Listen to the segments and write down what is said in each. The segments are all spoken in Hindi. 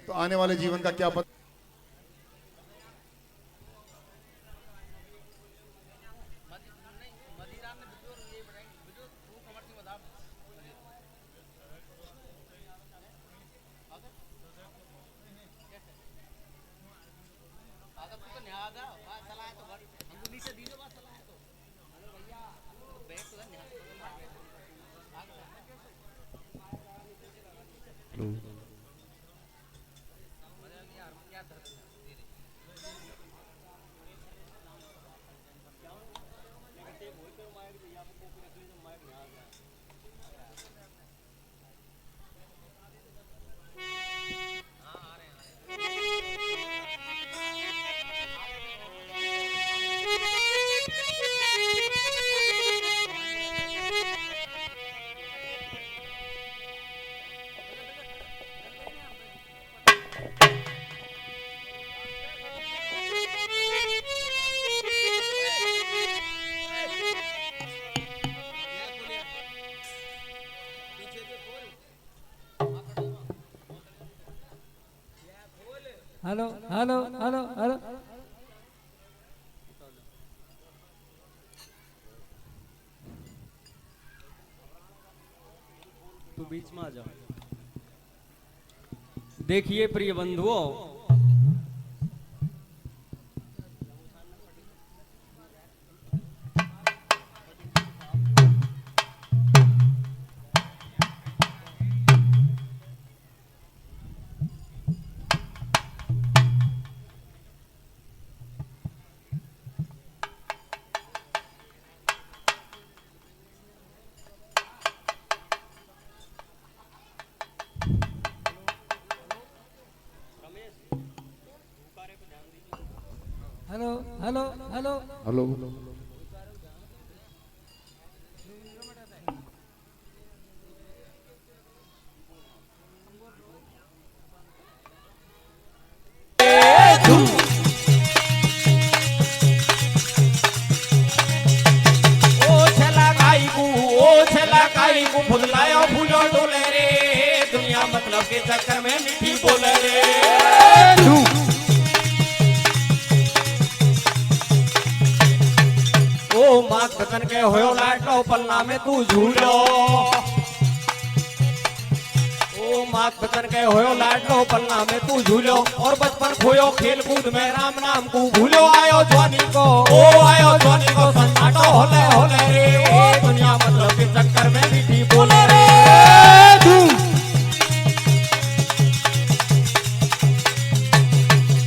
तो आने वाले जीवन का क्या पता। Hello hello hello hello. तू बीच में आ जा। देखिए प्रिय बंधुओं, हेलो हेलो हेलो हेलो फुदलायो फूलो डोले रे, दुनिया मतलब के चक्कर में मीठी बोले रे। ओ माँ बचन के होयो लाडलो पलना में तू झूलो। ओ माँ बचन के होयो लाडलो पलना में तू झूलो, और बचपन खोयो खेल कूद में राम नाम को भूलो। आयो जवानी को, ओ आयो जवानी को सन्नाटो होले होले रे, ओ दुनिया मतलब के चक्कर में मीठी बोले रे।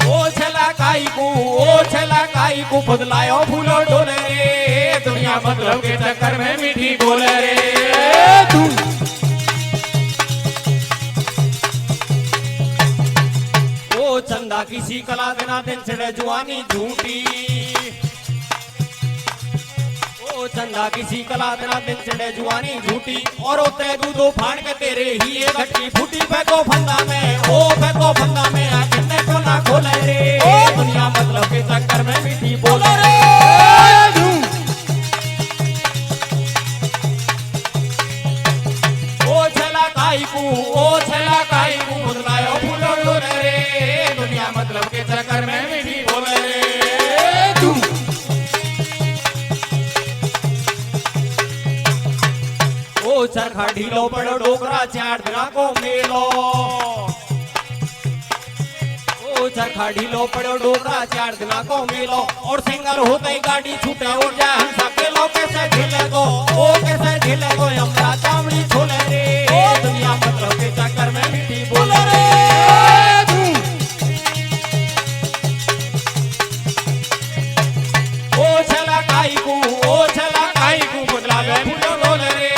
ओ छला काई को बदलायो फूलो डोले रे, दुनिया मतलब के चक्कर में मीठी बोले रे। ओ चंदा किसी कला देना दिन चढ़े जुआनी झूठी। ओ चंदा किसी कला देना दिन चढ़े जुआनी झूठी, और उतरे दूधो फाड़ के तेरे ही ये घटी फूटी। फेंको फंदा में, ओ फेंको फंदा में, आखिर को ना खोले रे, ओ दुनिया मतलब के चक्कर में मीठी बोले रे। ओ छला काई को बदलायो फूलो डोले रे, दुनिया मतलब के चक्कर में मीठी बोले रे। ओ चरखा ढीलो पड़ो डोकरा चार दिना को मेलो। ओ चरखा ढीलो पड़ो डोकरा चार दिना को मेलो, और सिंगल होते ही गाड़ी छूटे और जाए हंसा के लो। कैसे झेले गो, ओ कैसे झेले गो, हमरा चामड़ी छोले रे, ओ दुनिया मतलब के चक्कर में मीठी बोले रे। ओ छला काई को बदलावे फूलो डोले रे,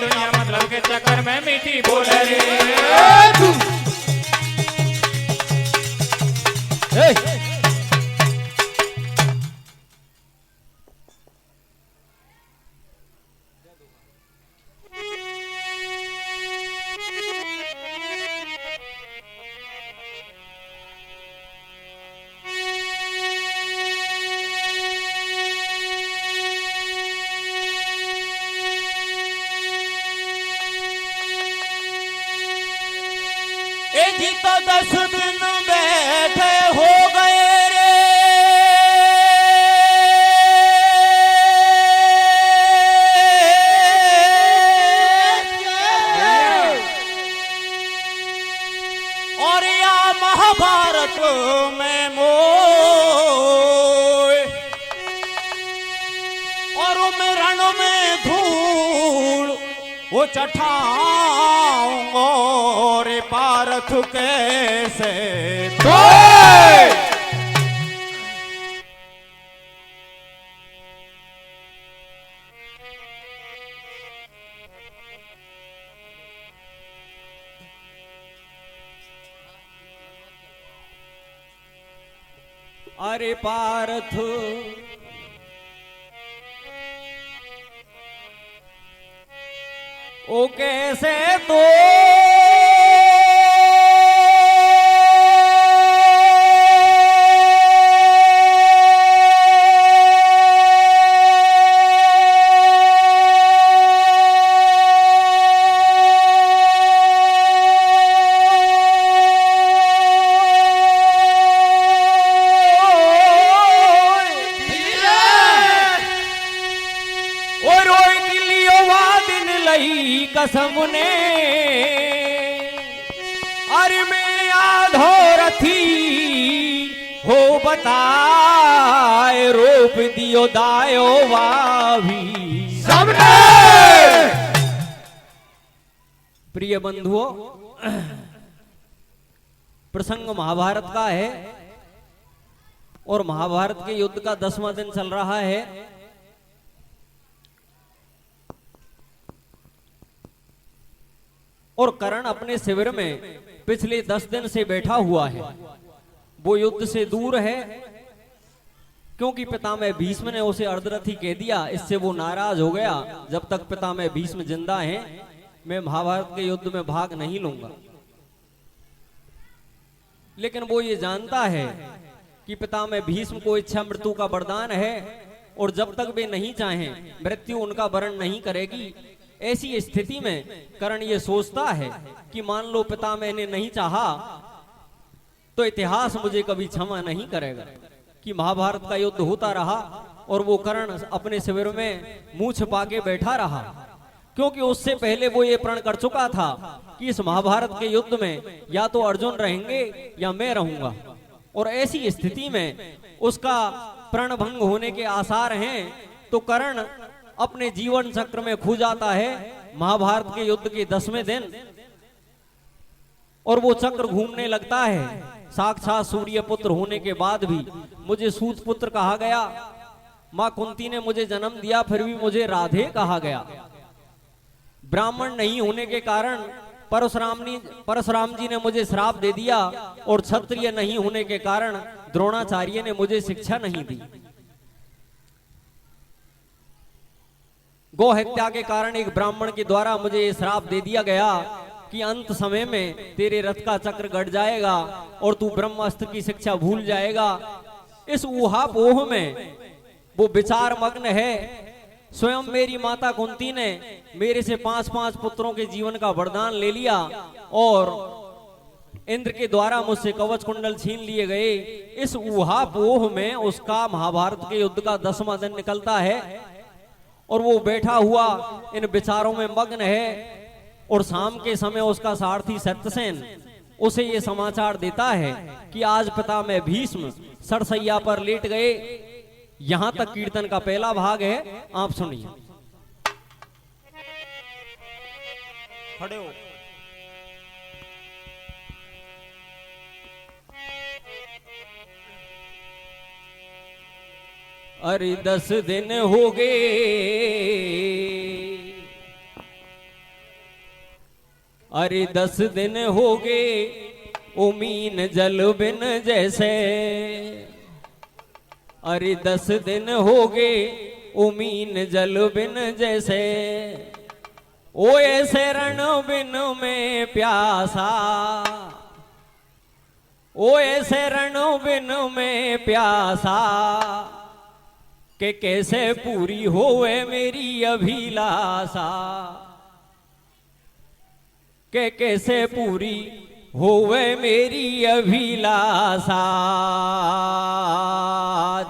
दुनिया मतलब के चक्कर में मीठी बोले रे। ए जी तो 10 और या महाभारत में मोय और मैं रण में धूल वो चठाऊंगा रे पारथ कैसे अरे पार्थ ओ कैसे तो कसम ने अरे मैं आधोरथी हो बताए रूप दियो दायो वाभी सबने। प्रिय बंधुओं, प्रसंग महाभारत का है और महाभारत के युद्ध का 10वां दिन चल रहा है। और कर्ण अपने शिविर में पिछले 10 दिन से बैठा हुआ है। वो युद्ध से दूर है क्योंकि पितामह भीष्म ने उसे अर्धरथी कह दिया। इससे वो नाराज हो गया। जब तक पितामह भीष्म जिंदा हैं, मैं महाभारत के युद्ध में भाग नहीं लूंगा। लेकिन वो ये जानता है कि पितामह भीष्म को इच्छा मृत्यु का वरदान है और जब तक वे नहीं चाहें मृत्यु उनका वरण नहीं करेगी। ऐसी स्थिति में कर्ण ये सोचता है कि मान लो पितामह ने नहीं चाहा तो इतिहास मुझे कभी क्षमा नहीं करेगा। कि महाभारत का युद्ध होता रहा और वो कर्ण अपने शिविर में मुंह छिपा के बैठा रहा, क्योंकि उससे पहले वो ये प्रण कर चुका था कि इस महाभारत के युद्ध में या तो अर्जुन रहेंगे या मैं रहूंगा। और ऐसी स्थिति में उसका प्रण भंग होने के आसार हैं। तो कर्ण अपने जीवन चक्र में खो जाता है महाभारत के युद्ध के 10वें दिन और वो चक्र घूमने लगता है। साक्षात सूर्य पुत्र होने के बाद भी मुझे सूत पुत्र कहा गया। मां कुंती ने मुझे जन्म दिया, फिर भी मुझे राधे कहा गया। ब्राह्मण नहीं होने के कारण परशुराम जी ने मुझे श्राप दे दिया और क्षत्रिय नहीं होने के कारण द्रोणाचार्य ने मुझे शिक्षा नहीं दी। गौ हत्या के कारण एक ब्राह्मण के द्वारा मुझे श्राप दे दिया गया कि अंत समय में तेरे रथ का चक्र गड़ जाएगा और तू ब्रह्मास्त्र की शिक्षा भूल जाएगा। इस ऊहापोह में वो विचार मग्न है। स्वयं मेरी माता कुंती ने मेरे से 5-5 पुत्रों के जीवन का वरदान ले लिया और इंद्र के द्वारा मुझसे कवच कुंडल छीन लिए गए। इस ऊहापोह में उसका महाभारत के युद्ध का 10वां दिन निकलता है और वो बैठा हुआ इन विचारों में मग्न है। और शाम के समय उसका सारथी सत्यसेन उसे ये समाचार देता है कि आज पितामह भीष्म सरसैया पर लेट गए। यहां तक कीर्तन का पहला भाग है, आप सुनिए। खड़े हो। अरे 10 दिन हो गए, अरे 10 दिन हो गए उमीन जल बिन जैसे। अरे 10 दिन हो गए उमीन जल बिन जैसे। ओ ऐसे रण बिन में प्यासा, ओ ऐसे रण बिन में प्यासा कि कैसे पूरी होए मेरी अभिलाषा। के कैसे पूरी होवे मेरी अभिलाषा।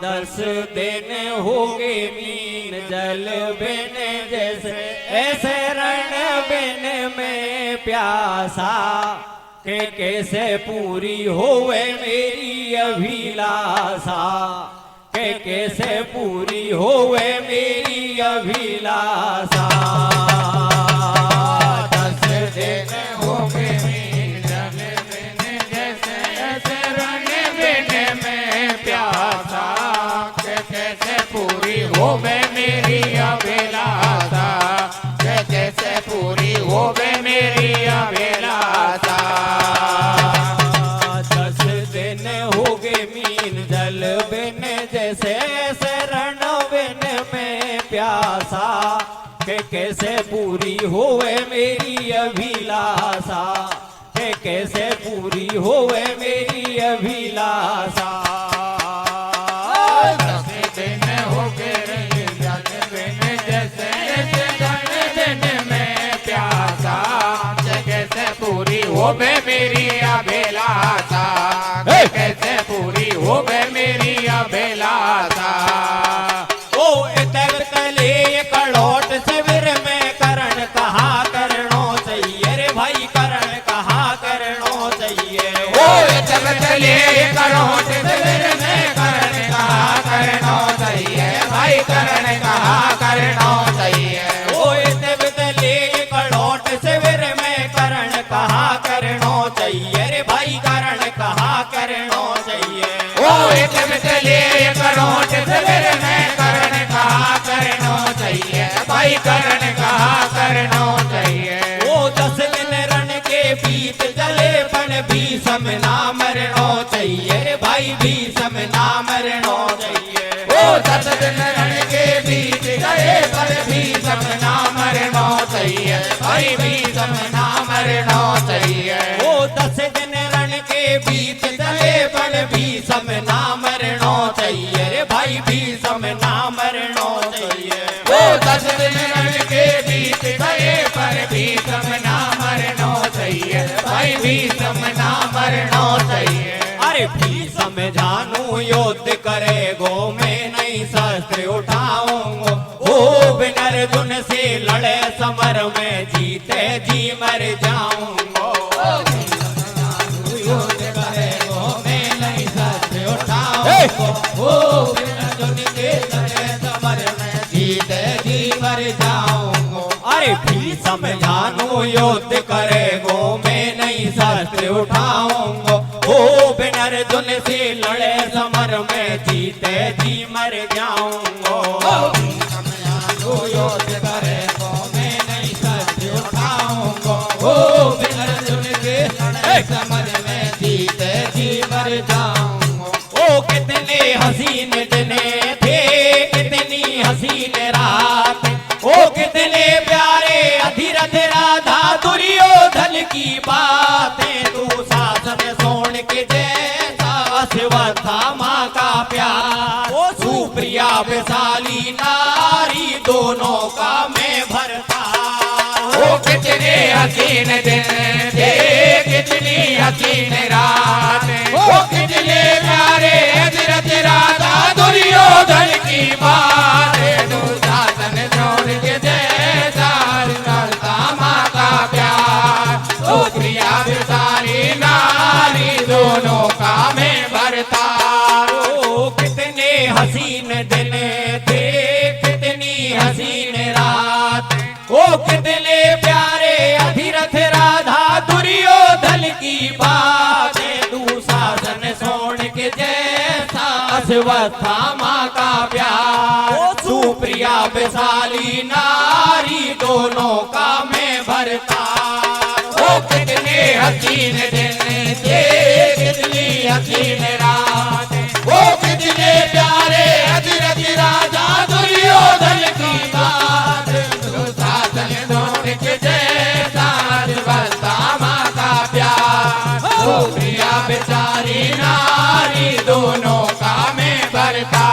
10 दिन हो गए मीन जल बिन जैसे, ऐसे रण बिन में प्यासा। के कैसे पूरी होवे मेरी अभिलाषा, के कैसे पूरी होवे मेरी अभिलाषा। 10 दिन हो गए मिलन बिन जैसे शरण बिन में प्यासा, के कैसे पूरी होवे मेरी अभिलाषा, के कैसे पूरी होवे मेरी अभिलाषा। 10 दिन हो गए मीन जल बिन जैसे शरण बिन में प्यासा, के कैसे पूरी होवे मेरी अभिलाषा, के कैसे पूरी होवे मेरी अभिलाषा। 10 दिन हो गए जल बिन जैसे शरण बिन में प्यासा, के कैसे पूरी होवे मेरी अभिलाषा, के कैसे पूरी होवे मेरी अभिलाषा। ओ तले कड़ोट शिविर में करण कहा करनो चाहिए रे भाई, करण कहा करनो चाहिए। ओ जब चले करोट शिविर में करण कहा करनो चाहिए भाई, करण कहा करनो चाहिए। ओ तब तले कड़ोट शिविर में करण कहा करनो चाहिए रे भाई, करण कहा करनो चाहिए। ओ जब चले करोट शिविर में करण कहा करनो चाहिए भाई, करण कहा करनो चाहिए। ओ 10 दिन रण के बीत जले पण भीषम ना मरनो चाहिए रे भाई, भीषम ना मरनो चाहिए। ओ 10 दिन रण के बीच गए पर भीषम ना मरनो चाहिए भाई, भीषम ना मरनो चाहिए। ओ 10 दिन रण के बीत जले पण भीषम ना मरनो चाहिए रे भाई, भीषम ना मरनो चाहिए। ओ 10 दिन रण के बीच गए पर भीषम ना मरनो चाहिए भाई, भीषम ना मरनो चाहिए। अरे भीषम जानू युद्ध करेगो मैं नहीं शस्त्र उठाऊंगो, ओ बिन अर्जुन से लड़े समर में जीते जी मर जाऊंगो। युद्ध करेगो मैं नहीं शस्त्र उठाऊंगो, ओ बिन अर्जुन से लड़े समर में जीते जी मर जाऊंगो। अरे भीषम जानू युद्ध करेगो मैं नहीं शस्त्र उठाऊंगो, ओ बिन अर्जुन से लड़े समर में जीते जी मर जाऊंगो। युद्ध करेगो मैं नहीं शस्त्र उठाऊंगो, ओ बिन अर्जुन से लड़े समर में जीते जी मर जाऊंगो। ओ कितने हसीन दिन थे, कितनी हसीन रात, ओ कितने प्यारे अधिरथ राधा दुर्योधन की बातें, तू शासन सोन के जैसा शिवथा माँ का प्यार। ओ सुप्रिया वैशाली नारी दोनों का मैं भरता। ओ कितने हसीन दिन थे, कितनी हसीन रात, ओ कितने प्यारे अधिरथ राधा दुर्योधन की बात, दुशासन द्रोण के जैसा करता माँ का प्यार। ओ प्रिया विशाली नारी दोनों का मैं भरता। ओ कितने हसीन दिन थे, कितनी हसीन रात, ओ कितने प्यारे अधिरथ राधा दुर्योधन की बातें, दुशासन सोन के जैसा अश्वत्था माँ का प्यार। ओ सुप्रिया वैशाली नारी दोनों का मैं भरता। ओ कितने हसीन दिन थे, कितनी हसीन रात, ओ कितने प्यारे अधिरथ राजा दुर्योधन की बात, दुशासन द्रोण के जैसा बसता माँ का प्यार। ओ प्रिया बेचारी नारी दोनों का मैं भरता।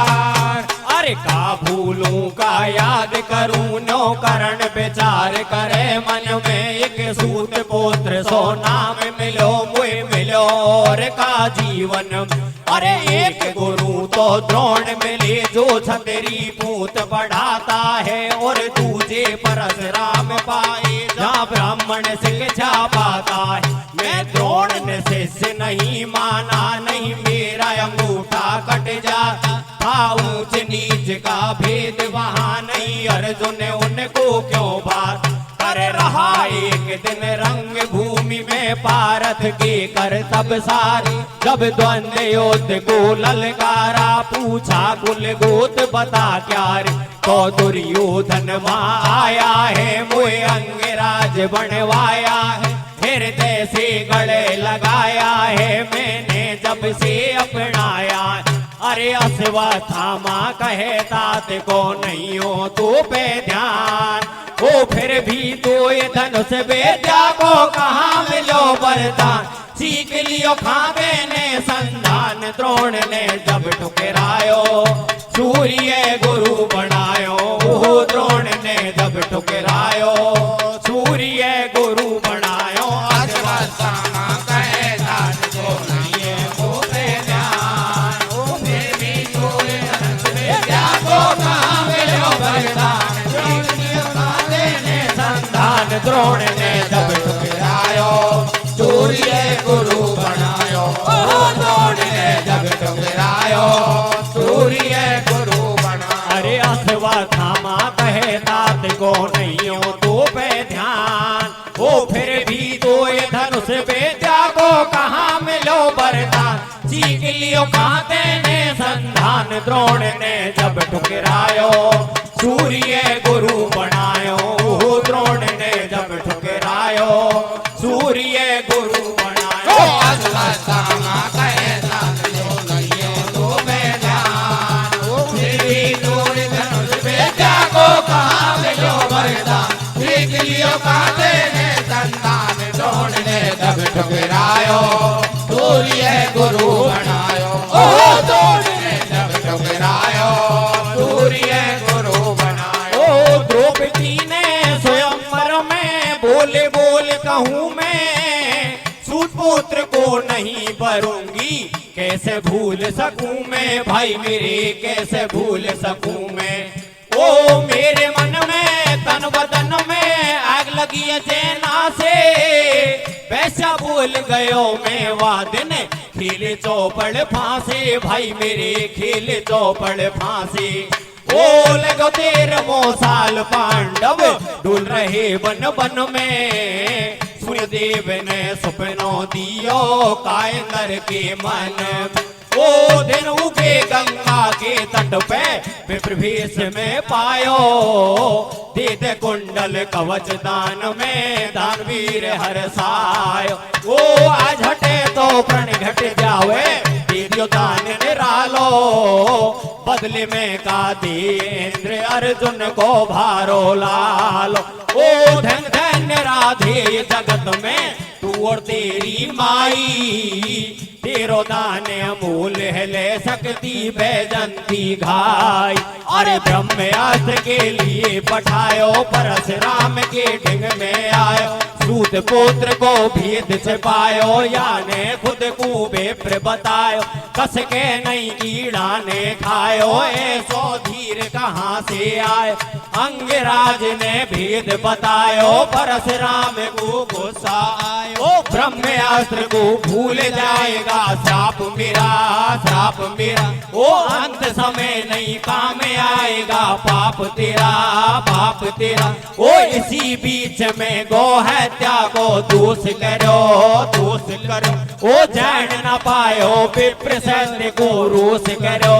अरे का भूलूं का याद करूं नो करण विचार करे मन में, एक सूत पुत्र सो नाम मिलो मुझे मिलो और का जीवन। अरे एक गुरु तो द्रोण मिले जो छतरी पूत बढ़ाता है, और दूजे परशुराम पाए ब्राह्मण शिक्षा पाता है। मैं द्रोण ने शिष्य नहीं माना, नहीं मेरा अंगूठा कट जाता था। ऊंच नीच का भेद वहां नहीं, अर्जुन ने उनको क्यों बात कर रहा। एक दिन रंग भूमि में पारथ के कर तब सारी, जब द्वंद्व युद्ध को ललकारा। पूछा कुल गोत बता क्या रे, तो दुर्योधन वहां आया है। मुझे अंगराज बनवाया है, हृदय से गले लगाया है। मैंने जब से अपनाया है। अरे अश्वत्थामा कहे तात को नहीं हो तो पे ध्यान। ओ फिर भी तो ये धनुष बेटा को कहाँ मिलो वरदान। सीख लियो खावे ने संधान, द्रोण ने जब ठुकरायो सूर्य गुरु बनायो। ओ द्रोण ने जब ठुकरायो सूर्य गुरु बनायो। अश्वत्थामा कहे तात को नहीं हो पे ध्यान। ओ फिर भी तो ये धनुष बेटा को कहाँ मिलो वरदान। द्रोण ने जब ठुकरायो सूर्य गुरु बनायो। द्रोण ने जब ठुकरायो सूर्य गुरु बनायो। अरे अश्वत्थामा कहे तात को नहीं हो तो पे ध्यान। ओ फिर भी तो ये धनुष बेटा को कहाँ मिलो वरदान। सीख लियो खाते ने संधान, द्रोण ने जब ठुकरायो सूर्य गुरु बनायो। द्रोण ने जब ठुकरायो सूर्य गुरु बनायो। अश्वत्थामा कहे तात को नहीं हो तो पे ध्यान। ओ फिर भी तो ये धनुष बेटा को कहाँ मिलो वरदान। सीख लियो खाते ने संतान, द्रोण ने जब ठुकरायो सूर्य गुरु बनायो। ओ द्रोण ने जब ठुकरायो सूर्य गुरु बनायो। ओ द्रौपदी ने स्वयंवर में बोले बोल कहूँ मैं, सुपुत्र को नहीं भरूंगी कैसे भूल सकूं मैं। भाई मेरे कैसे भूल सकूं मैं। ओ मेरे मन में तन बदन में आग लगी है चेना से, वैसा भूल गयो मैं वादन खेले चौपड़ फांसे। भाई मेरे खेले चौपड़ फांसे। ओ लगो 13 साल पांडव डुल रहे वन वन में। सूर्यदेव ने सपनों दियो कायंदर के मन। ओ दिन उगे गंगा के तट पे विप्रवेश में पायो। दे दे कुंडल कवच दान में, दानवीर हर्षायो। ओ आज हटे तो प्रण घट जावे, दे दियो दान निरालो। बदले में का इंद्र अर्जुन को भारो लालो। ओ धन धन्य राधे जगत में तू और तेरी माई। तेरो दान अमूल है ले सकती बैजंती घाई। अरे ब्रह्मास्त्र के लिए पठायो, परशुराम के ढिंग में आयो। सूत पुत्र को भेद छिपायो, याने खुद को विप्र बतायो। कस के नहीं कीड़ा ने खायो, ऐसो धीर कहाँ से आए। अंगराज ने भेद बतायो, परशुराम को गुस्सा आयो। ब्रह्मास्त्र को भूल जाएगा श्राप मेरा, श्राप मेरा। ओ अंत समय नहीं काम आएगा पाप तेरा, पाप तेरा। ओ इसी बीच में गो हत्या को दोष करो, दोष करो। ओ जान न पायो विप्र सत्य को रोष करो,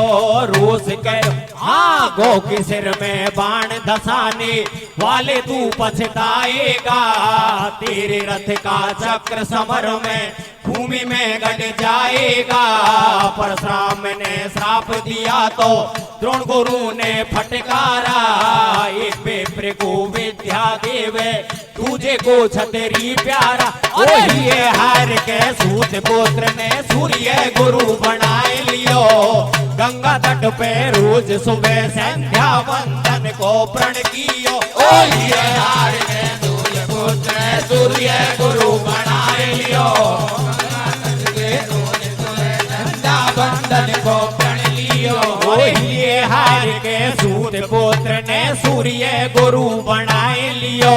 रोष करो। हाँ गो के सिर में बाण धसाने वाले तू पछताएगा। तेरे रथ का चक्र समर में भूमि में गड़ जाएगा। परशुराम ने श्राप दिया तो द्रोण गुरु ने फटकारा। एक विप्र को विद्या देवे, तुझे को छतरी प्यारा। अरे ये हार के सूत पुत्र ने सूर्य गुरु बनाए लियो। गंगा तट पे रोज सुबह संध्या वंदन को प्रण कियो। ओ ये हार के सूर्य पुत्र ने सूर्य गुरु बनाए लियो। वंदन को प्रण लियो। ये हार के सूत पुत्र ने सूर्य गुरु बनाए लियो।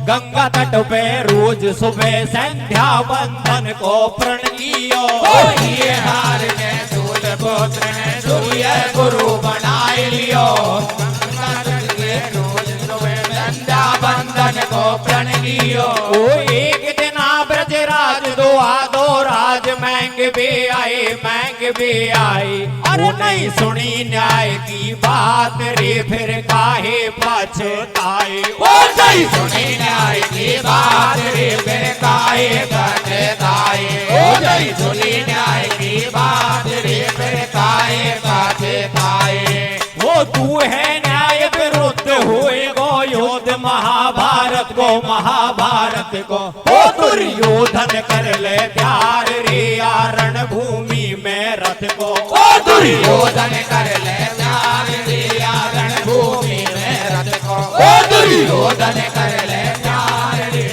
गंगा तट पे रोज सुबह संध्या बंधन को प्रण कियो। ये हार के सूल पुत्र ने सूर्य गुरु बनाए लियो। गंगा तट के रोज सुबह संध्या बंधन को प्रण कियो। ओ एक दिन ब्रजराज दो राज महंग भी आए अरे नहीं सुनी न्याय की बात रे फिर काहे पछताए। ओ नहीं सुनी न्याय की बात रे फिर काहे पछताए। ओ नहीं सुनी न्याय की बात रे फिर काहे पछताए। वो तू है न्याय विरुद्ध हुए गो युद्ध महाभारत को ओ दुर्योधन कर ले प्यार रे रण भूमि में रथ को। ओ दुर्योधन कर ले प्यार रे रण भूमि में रथ को। ओ दुर्योधन कर ले प्यार रे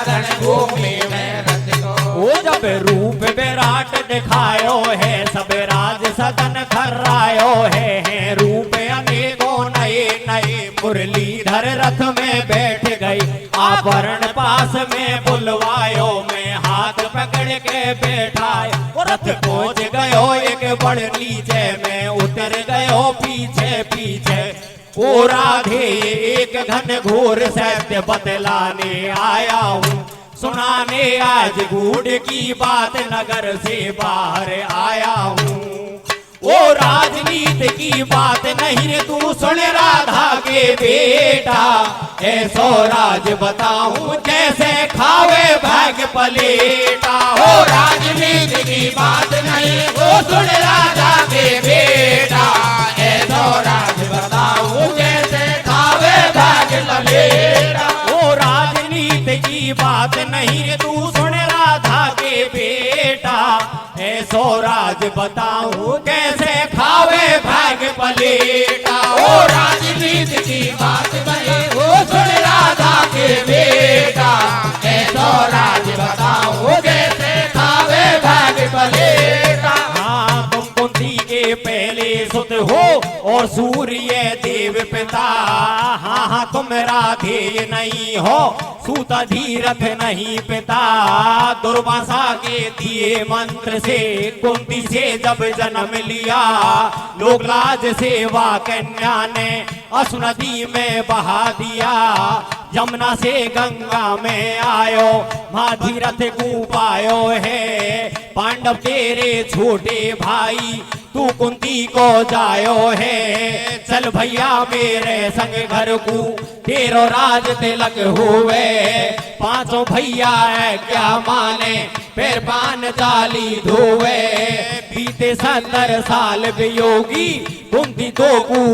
रण भूमि में रथ को। ओ जब रूप विराट दिखायो है सब राज सदन खर्रायो है रूप अनेकों नए नए मुरलीधर रथ में बैठ गई आभरण पास में बुलवायो में हाथ पकड़ के बैठाए रथ पहुंच गयो एक बड़ नीचे में उतर गयो पीछे पीछे। ओ राधे एक घन घोर सत्य बतलाने आया हूँ सुनाने आज गूढ़ की बात नगर से बाहर आया हूँ। ओ राजनीति की बात नहीं रे तू सुन राधा के बेटा ऐसो राज बताऊं जैसे खावे भाग पलेटा। ओ राजनीति की बात नहीं वो सुन राजा के बेटा ऐसो राज बताऊं जैसे खावे भाग पलेटा। ओ राजनीति की बात नहीं रे तू सुन राधा के बेटा ऐसो राज बताऊं कैसे खावे भाग पलेटा। ओ राजनीति की बात नहीं वो सुन राधा के बेटा ऐसो राज बताऊं जैसे खावे भाग पलेटा। हाँ तुम कुंती के पहले सुत हो और सूर्य देव पिता। हाँ तुम राधे नहीं हो सूता धीरथ नहीं पिता। दुर्वासा के दिए मंत्र से कुंती से जब जन्म लिया लोग लाज सेवा कन्या ने असु नदी में बहा दिया। यमुना से गंगा में आयो भागीरथ को पायो है पांडव तेरे छोटे भाई तू कुंती को जायो है। चल भैया मेरे संग घर को तेरो राज तिलक हुए पांचों भैया है क्या माने फिर पान चाली धोवे। बीते 70 साल वियोगी कुंती तो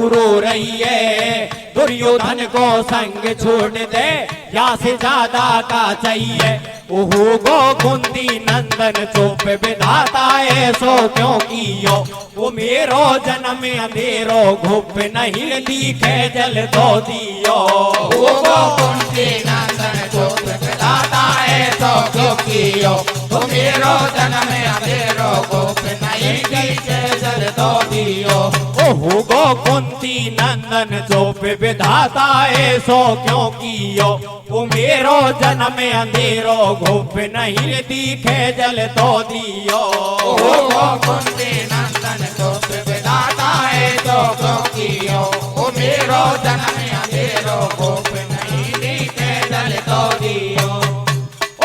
रो रही है दुर्योधन को संग छोड़ दे या से ज्यादा का चाहिए। ओहो गो कुंती नंदन चुप विधाता ऐसो क्यों कियो वो मेरो जन्म अंधेरो घुप नहीं दिखे जल दो दियो। ओ गो कुंती नंदन चुप विधाता ऐसो क्यों कियो वो मेरो जन्म अंधेरो घुप नहीं दिखे जल दो दियो। ओहो गो कुंती नंदन चुप विधाता ऐसो क्यों कियो वो मेरो जन्म अंधेरो घुप नहीं दिखे जल तो दियो। ओ गो कुंती नंदन चुप विधाता ऐसो क्यों कियो वो मेरो जन्म अंधेरो घुप नहीं दिखे जल तो दियो।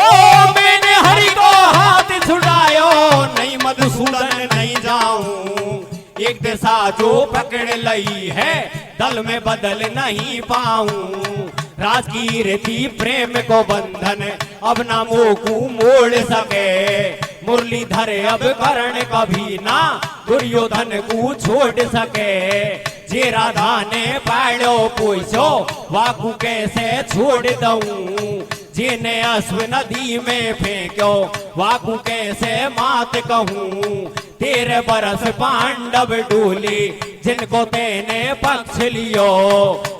ओ मैंने हरि को हाथ छुड़ायो नहीं मधुसूदन नहीं जाऊं एक दिशा जो पकड़ लई है दल में बदल नहीं पाऊं। राजगीर थी प्रेम को बंधन अब ना मोकू मोड़ सके मुरलीधर अब करण कभी ना दुर्योधन को छोड़ सके। जे राधा ने पाड़ो पूछो वाकू कैसे छोड़ दऊं जिन्हें अश्व नदी में फेंको वाकू कैसे मात कहूं। तेरे बरस पांडव डोले जिनको तेने पक्ष लियो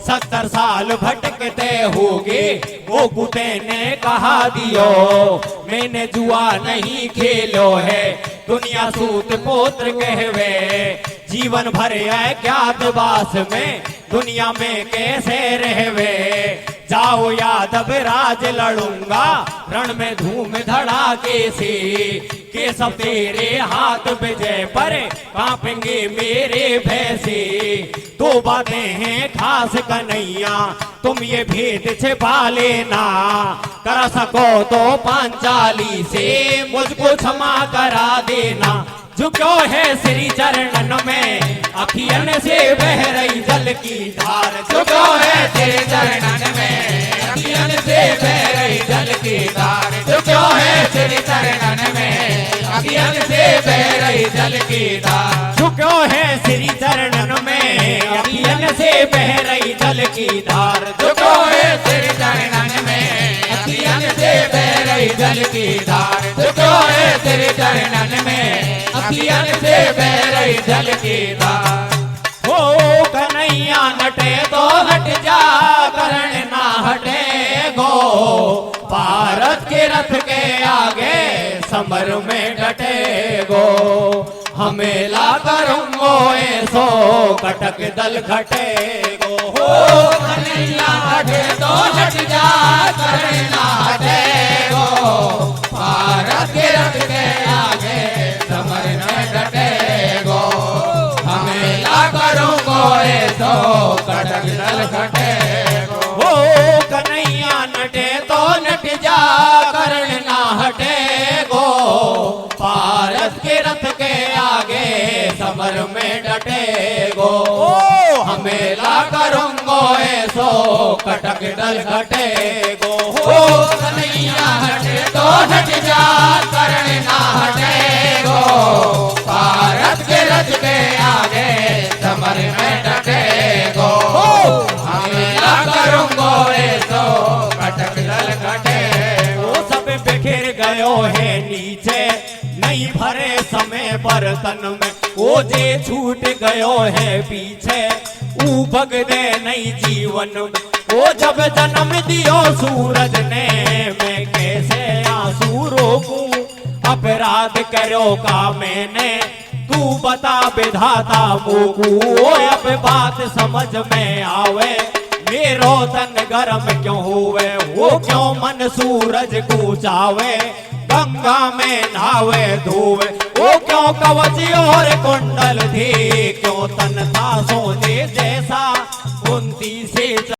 70 साल भटकते होगे वो कुते ने कहा दियो। मैंने जुआ नहीं खेलो है दुनिया सूत पोत्र कहवे जीवन भर अज्ञातवास में दुनिया में कैसे रहवे। जाओ यादव राज लड़ूंगा रण में धूम धड़ाके से के सब तेरे हाथ विजय पर कांपेंगे मेरे भैसे। दो बातें हैं खास कन्हैया तुम ये भेद छिपा लेना, कर सको तो पांचाली से मुझको क्षमा करा देना। झुको है श्री चरणन में अखियन से बह रही जल की धार, झुको है तेरे चरणन में अखियन से बह रही जल की धार, झुको है तेरे चरणन में अखियन से बह रही जल की धार, झुको है श्री चरणन में अखियन से बह रही जल की धार, झुको है तेरे चरणन में अखियन से बह रही जल की धार, झुको है तेरे चरणन में अखियन से बह रही जल की धार। हो कन्हैया नटे तो हट जा करण ना हटे गो, भारत के रथ के आगे समर में डटे गो। हमेला करूंगो ऐसो कटक दल घटे गो। हो कन्हैया हटे तो हट जा करण ना हटे गो, भारत के रथ के आगे समर में डटे गो। हमेला करूंगो ऐसो कटक दल घटे गो। हो कन्हैया नटे तो नट जा करण ना हटे गो, भारत के रथ के आगे समर में डटे गो। हमेला करूंगो ऐसो कटक दल घटे गो। हो कन्हैया हटे तो हट जा करण ना हटे गो, भारत के रथ के आगे समर में डटे गो। हमेला करूंगो ऐसो कटक दल घटे गो। वो सब बिखर गयो है नीचे नहीं भरे समय बर्तन में, वो जे छूट गयो है पीछे उबग दे नई जीवन में। वो जब जन्म दियो सूरज ने मैं कैसे आंसू रोकूं, अपराध करो का मैंने तू बता विधाता मोकू। वो अब बात समझ में आवे मेरो तन गरम क्यों हुए, वो क्यों मन सूरज को चावे गंगा में नहावे धोवे। वो क्यों कवच और कुंडल थी क्यों तन था सोने जैसा कुंती से